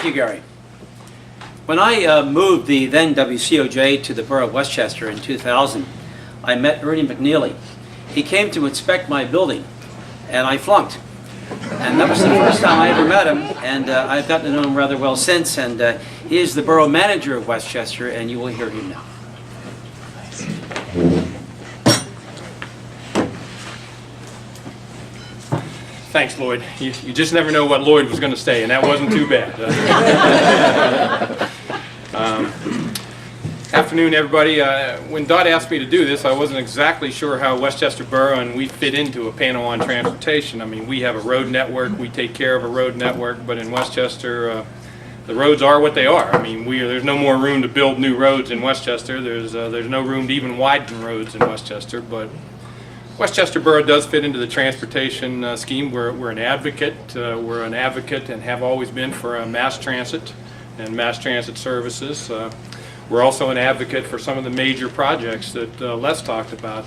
Thank you, Gary. When I moved the then WCOJ to the Borough of West Chester in 2000, I met Ernie McNeeley. He came to inspect my building, and I flunked. And that was the first time I ever met him, and I've gotten to know him rather well since, and he is the borough manager of West Chester, and you will hear him now. Thanks, Lloyd. You just never know what Lloyd was going to say, and that wasn't too bad. Afternoon, everybody. When Dot asked me to do this, I wasn't exactly sure how West Chester Borough and we fit into a panel on transportation. I mean, we have a road network, we take care of a road network, but in West Chester, the roads are what they are. I mean, there's no more room to build new roads in West Chester. There's no room to even widen roads in West Chester, but West Chester Borough does fit into the transportation scheme. We're an advocate. We're an advocate and have always been for mass transit and mass transit services. We're also an advocate for some of the major projects that Les talked about,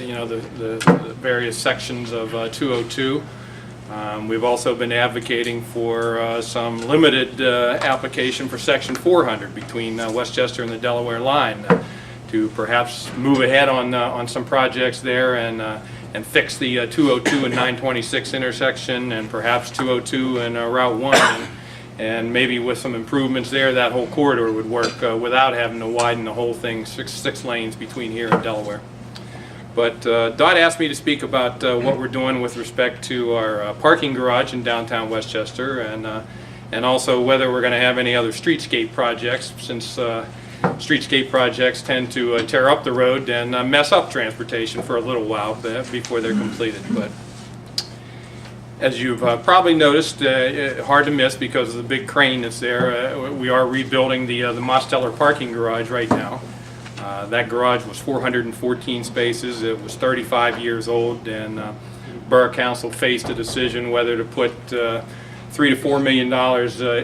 you know, the various sections of 202. We've also been advocating for some limited application for Section 400 between West Chester and the Delaware line to perhaps move ahead on some projects there and fix the 202 and 926 intersection and perhaps 202 and Route 1. And maybe with some improvements there, that whole corridor would work without having to widen the whole thing, six lanes between here and Delaware. But Dot asked me to speak about what we're doing with respect to our parking garage in downtown West Chester, and also whether we're going to have any other streetscape projects, since streetscape projects tend to tear up the road and mess up transportation for a little while before they're completed. But as you've probably noticed, hard to miss because of the big crane that's there, we are rebuilding the Mosteller parking garage right now. That garage was 414 spaces. It was 35 years old, and Borough Council faced a decision whether to put $3 to $4 million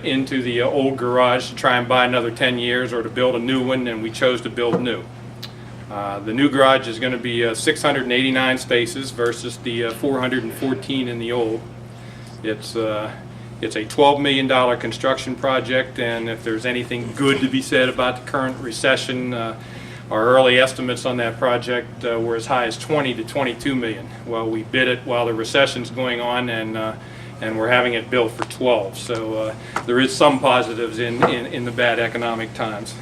into the old garage to try and buy another 10 years or to build a new one, and we chose to build new. The new garage is going to be 689 spaces versus the 414 in the old. It's a $12 million construction project, and if there's anything good to be said about the current recession, our early estimates on that project were as high as 20 to 22 million. Well, we bid it while the recession's going on, and we're having it built for 12. So there is some positives in the bad economic times.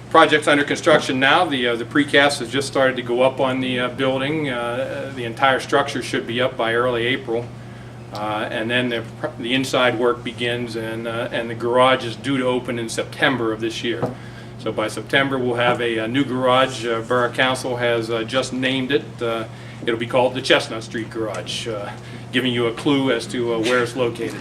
Project's under construction now. The precast has just started to go up on the building. The entire structure should be up by early April, and then the inside work begins, and the garage is due to open in September of this year. So by September we'll have a new garage. Borough Council has just named it. It'll be called the Chestnut Street Garage, giving you a clue as to where it's located.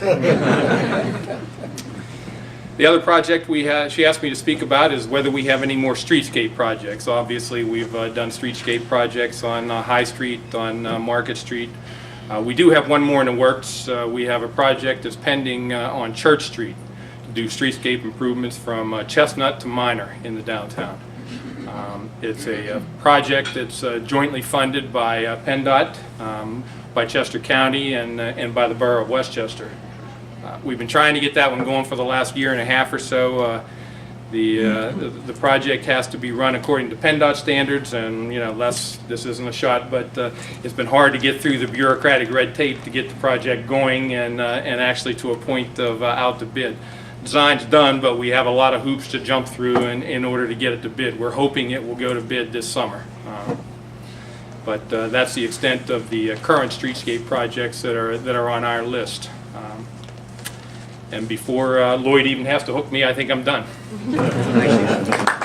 The other project she asked me to speak about is whether we have any more streetscape projects. Obviously, we've done streetscape projects on High Street, on Market Street. We do have one more in the works. We have a project that's pending on Church Street to do streetscape improvements from Chestnut to Minor in the downtown. It's a project that's jointly funded by PennDOT, by Chester County, and by the Borough of West Chester. We've been trying to get that one going for the last year and a half or so. The project has to be run according to PennDOT standards, and you know, this isn't a shot, but it's been hard to get through the bureaucratic red tape to get the project going and actually to a point of out to bid. Design's done, but we have a lot of hoops to jump through in order to get it to bid. We're hoping it will go to bid this summer. But that's the extent of the current streetscape projects that are on our list. And before Lloyd even has to hook me, I think I'm done. Thank you.